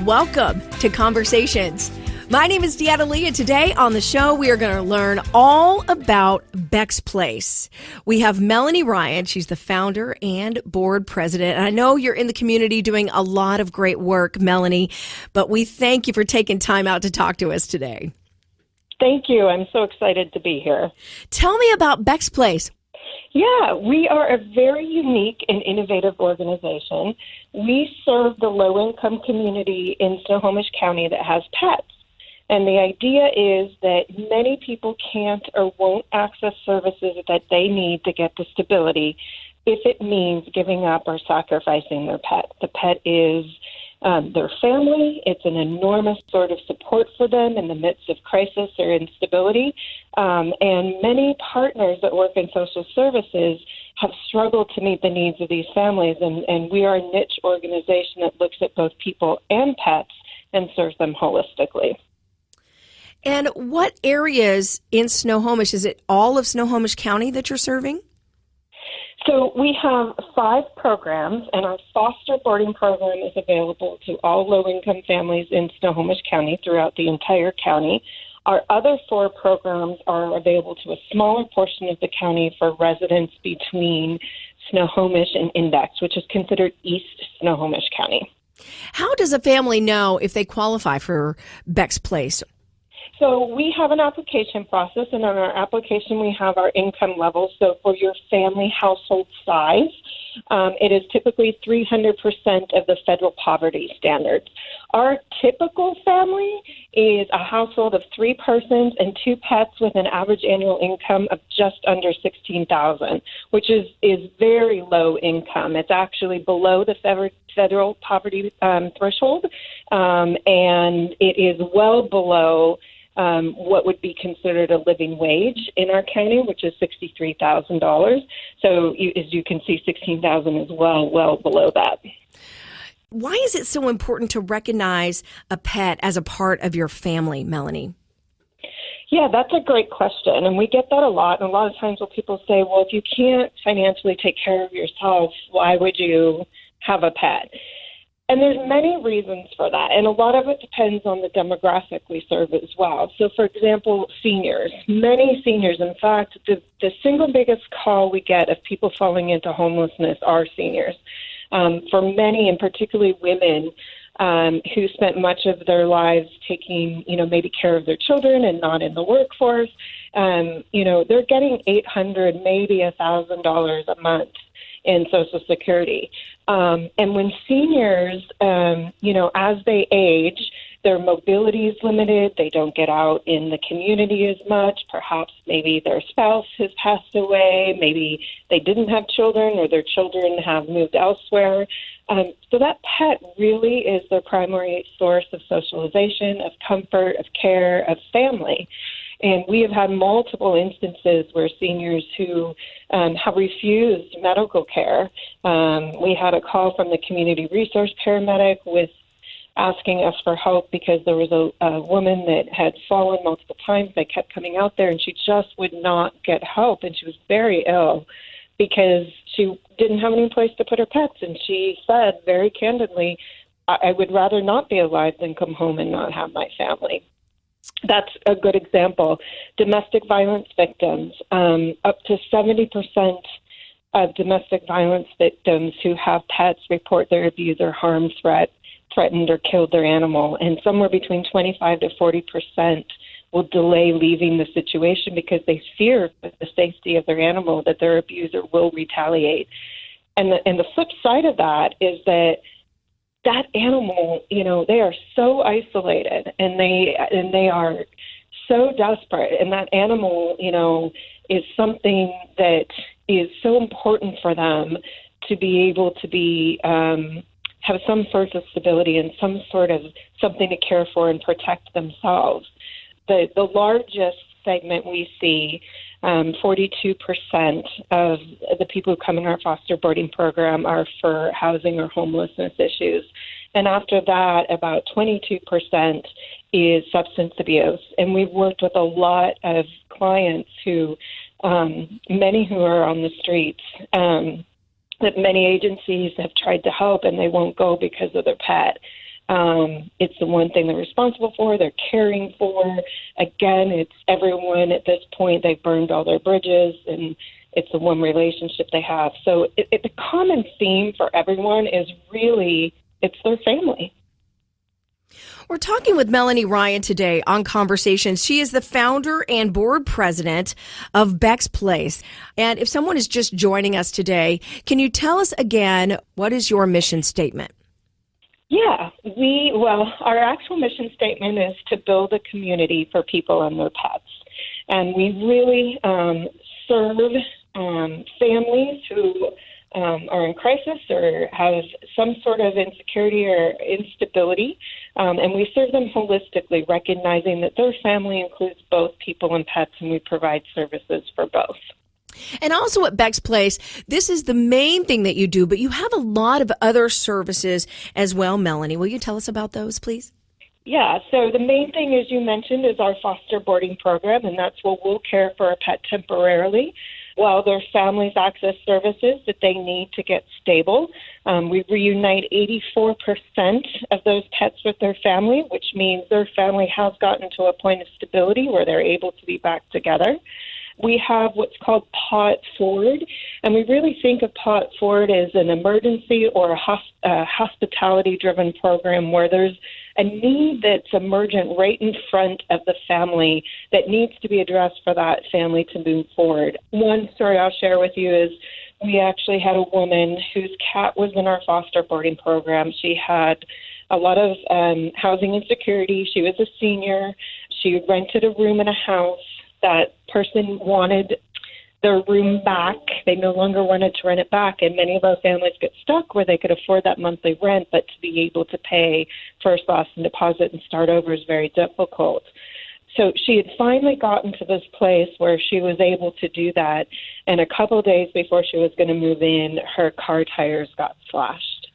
Welcome to Conversations. My name is Deanna Lee, and today on the show, we are going to learn all about Becks Place. We have Melanie Ryan. She's the founder and board president. And I know you're in the community doing a lot of great work, Melanie, but we thank you for taking time out to talk to us today. Thank you. I'm so excited to be here. Tell me about Becks Place. Yeah, we are a very unique and innovative organization. We serve the low-income community in Snohomish County that has pets. And the idea is that many people can't or won't access services that they need to get to stability if it means giving up or sacrificing their pet. The pet is their family. It's an enormous sort of support for them in the midst of crisis or instability. And many partners that work in social services have struggled to meet the needs of these families. And we are a niche organization that looks at both people and pets and serves them holistically. And what areas in Snohomish? Is it all of Snohomish County that you're serving? So we have 5 programs, and our foster boarding program is available to all low-income families in Snohomish County throughout the entire county. Our other 4 programs are available to a smaller portion of the county for residents between Snohomish and Index, which is considered East Snohomish County. How does a family know if they qualify for Becks Place? So we have an application process, and on our application we have our income levels. So for your family household size, it is typically 300% of the federal poverty standards. Our typical family is a household of 3 persons and 2 pets with an average annual income of just under $16,000, which is very low income. It's actually below the federal poverty threshold, and it is well below what would be considered a living wage in our county, which is $63,000. So as you can see, $16,000 is well below that. Why is it so important to recognize a pet as a part of your family, Melanie? Yeah, that's a great question. And we get that a lot. And a lot of times when people say, well, if you can't financially take care of yourself, why would you have a pet? And there's many reasons for that, and a lot of it depends on the demographic we serve as well. So, for example, seniors. Many seniors, in fact, the single biggest call we get of people falling into homelessness are seniors. For many, and particularly women, who spent much of their lives taking, maybe care of their children and not in the workforce, they're getting $800, maybe $1,000 a month in Social Security. And when seniors, as they age, their mobility is limited. They don't get out in the community as much. Perhaps maybe their spouse has passed away. Maybe they didn't have children or their children have moved elsewhere. So that pet really is their primary source of socialization, of comfort, of care, of family. And we have had multiple instances where seniors who have refused medical care. We had a call from the community resource paramedic with asking us for help because there was a woman that had fallen multiple times. They kept coming out there, and she just would not get help, and she was very ill because she didn't have any place to put her pets. And she said very candidly, I would rather not be alive than come home and not have my family. That's a good example. Domestic violence victims, up to 70% of domestic violence victims who have pets report their abuser harmed, threatened, or killed their animal. And somewhere between 25 to 40% will delay leaving the situation because they fear for the safety of their animal, that their abuser will retaliate. And the flip side of that is that animal, they are so isolated and they are so desperate. And that animal, is something that is so important for them to be able to be, have some sort of stability and some sort of something to care for and protect themselves. The largest segment we see, 42% of the people who come in our foster boarding program are for housing or homelessness issues. And after that, about 22% is substance abuse. And we've worked with a lot of clients who, many who are on the streets, that many agencies have tried to help and they won't go because of their pet. It's the one thing they're responsible for, they're caring for. Again, it's everyone at this point, they've burned all their bridges, and it's the one relationship they have. So the common theme for everyone is really, it's their family. We're talking with Melanie Ryan today on Conversations. She is the founder and board president of Becks Place. And if someone is just joining us today, can you tell us again, what is your mission statement? Yeah, our actual mission statement is to build a community for people and their pets. And we really serve families who are in crisis or have some sort of insecurity or instability, and we serve them holistically, recognizing that their family includes both people and pets, and we provide services for both. And also at Becks Place, this is the main thing that you do, but you have a lot of other services as well, Melanie. Will you tell us about those, please? Yeah, so the main thing, as you mentioned, is our foster boarding program, and that's where we'll care for a pet temporarily while their families access services that they need to get stable. We reunite 84% of those pets with their family, which means their family has gotten to a point of stability where they're able to be back together. We have what's called Paw It Forward, and we really think of Paw It Forward as an emergency or a hospitality-driven program where there's a need that's emergent right in front of the family that needs to be addressed for that family to move forward. One story I'll share with you is we actually had a woman whose cat was in our foster boarding program. She had a lot of housing insecurity. She was a senior. She rented a room in a house. That person wanted their room back. They no longer wanted to rent it back, and many of our families get stuck where they could afford that monthly rent, but to be able to pay first, loss, and deposit and start over is very difficult. So she had finally gotten to this place where she was able to do that, and a couple of days before she was going to move in, her car tires got slashed.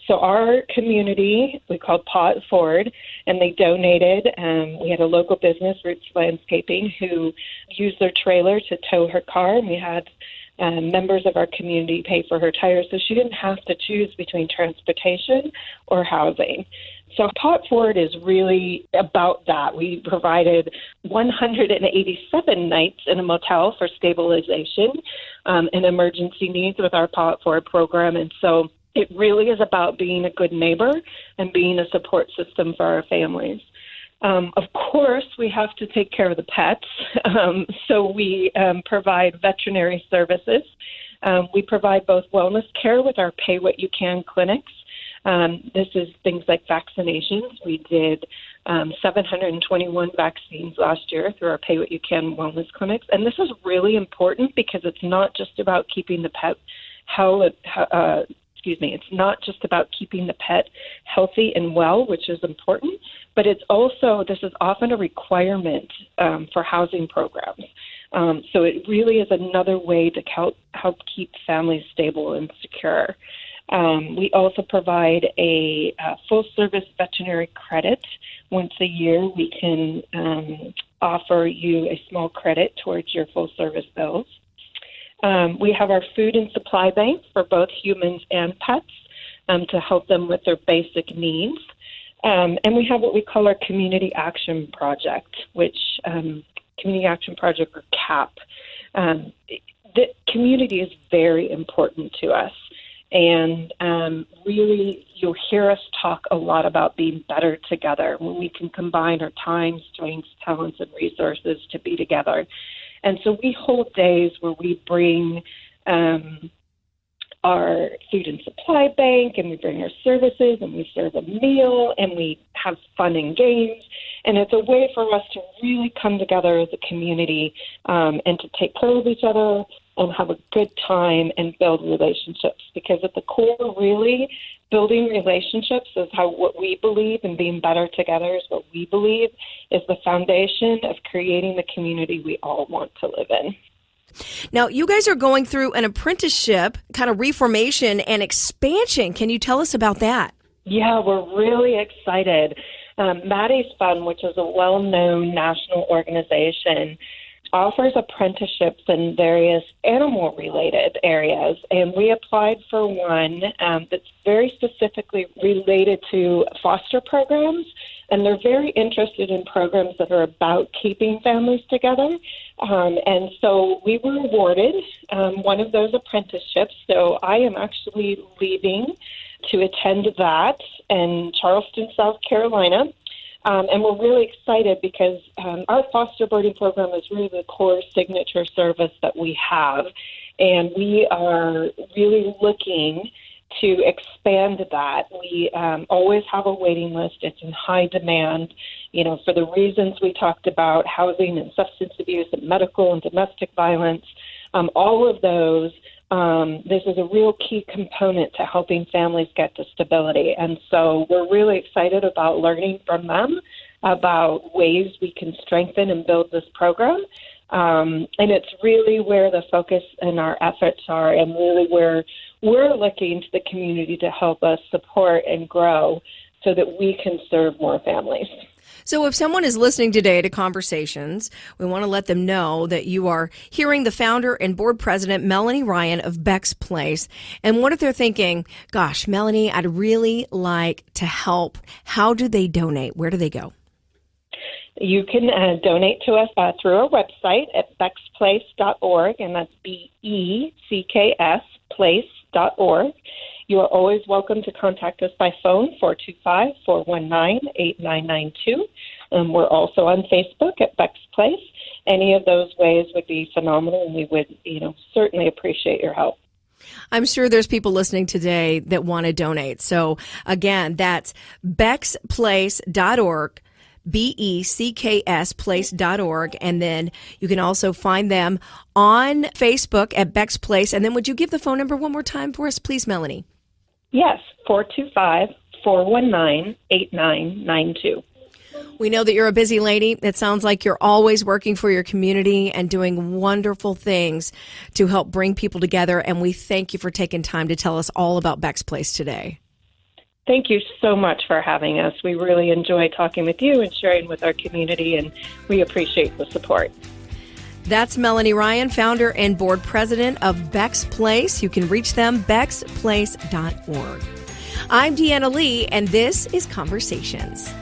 So our community, we called Paw It Forward, and they donated. We had a local business, Roots Landscaping, who used their trailer to tow her car, and we had members of our community pay for her tires, so she didn't have to choose between transportation or housing. So Paw It Forward is really about that. We provided 187 nights in a motel for stabilization and emergency needs with our Paw It Forward program, and so it really is about being a good neighbor and being a support system for our families. Of course, we have to take care of the pets, so we provide veterinary services. We provide both wellness care with our Pay What You Can clinics. This is things like vaccinations. We did 721 vaccines last year through our Pay What You Can wellness clinics. And this is really important because it's not just about keeping the pet it's not just about keeping the pet healthy and well, which is important, but it's also, this is often a requirement for housing programs. So it really is another way to help keep families stable and secure. We also provide a full-service veterinary credit. Once a year, we can offer you a small credit towards your full-service bills. We have our food and supply bank for both humans and pets to help them with their basic needs. And we have what we call our Community Action Project, which Community Action Project, or CAP. The community is very important to us. And really, you'll hear us talk a lot about being better together when we can combine our time, strengths, talents, and resources to be together. And so we hold days where we bring our food and supply bank, and we bring our services, and we serve a meal, and we have fun and games. And it's a way for us to really come together as a community and to take care of each other and have a good time and build relationships. Because at the core, really, building relationships is what we believe, and being better together is what we believe is the foundation of creating the community we all want to live in. Now, you guys are going through an apprenticeship kind of reformation and expansion. Can you tell us about that? Yeah, we're really excited. Maddie's Fund, which is a well-known national organization, offers apprenticeships in various animal-related areas, and we applied for one that's very specifically related to foster programs, and they're very interested in programs that are about keeping families together. And so we were awarded one of those apprenticeships, so I am actually leaving to attend that in Charleston, South Carolina. And we're really excited because our foster boarding program is really the core signature service that we have. And we are really looking to expand that. We always have a waiting list. It's in high demand, for the reasons we talked about, housing and substance abuse and medical and domestic violence, all of those. This is a real key component to helping families get to stability. And so we're really excited about learning from them about ways we can strengthen and build this program. And it's really where the focus and our efforts are, and really where we're looking to the community to help us support and grow so that we can serve more families. So if someone is listening today to Conversations, we want to let them know that you are hearing the founder and board president, Melanie Ryan of Becks Place. And what if they're thinking, gosh, Melanie, I'd really like to help. How do they donate? Where do they go? You can donate to us through our website at becksplace.org, and that's BECKS place.org. You are always welcome to contact us by phone, 425-419-8992. We're also on Facebook at Becks Place. Any of those ways would be phenomenal, and we would, certainly appreciate your help. I'm sure there's people listening today that want to donate. So again, that's becksplace.org. BECKSplace.org. And then you can also find them on Facebook at Becks Place. And then would you give the phone number one more time for us, please, Melanie? Yes, 425-419-8992. We know that you're a busy lady. It sounds like you're always working for your community and doing wonderful things to help bring people together. And we thank you for taking time to tell us all about Becks Place today. Thank you so much for having us. We really enjoy talking with you and sharing with our community, and we appreciate the support. That's Melanie Ryan, founder and board president of Becks Place. You can reach them, becksplace.org. I'm Deanna Lee, and this is Conversations.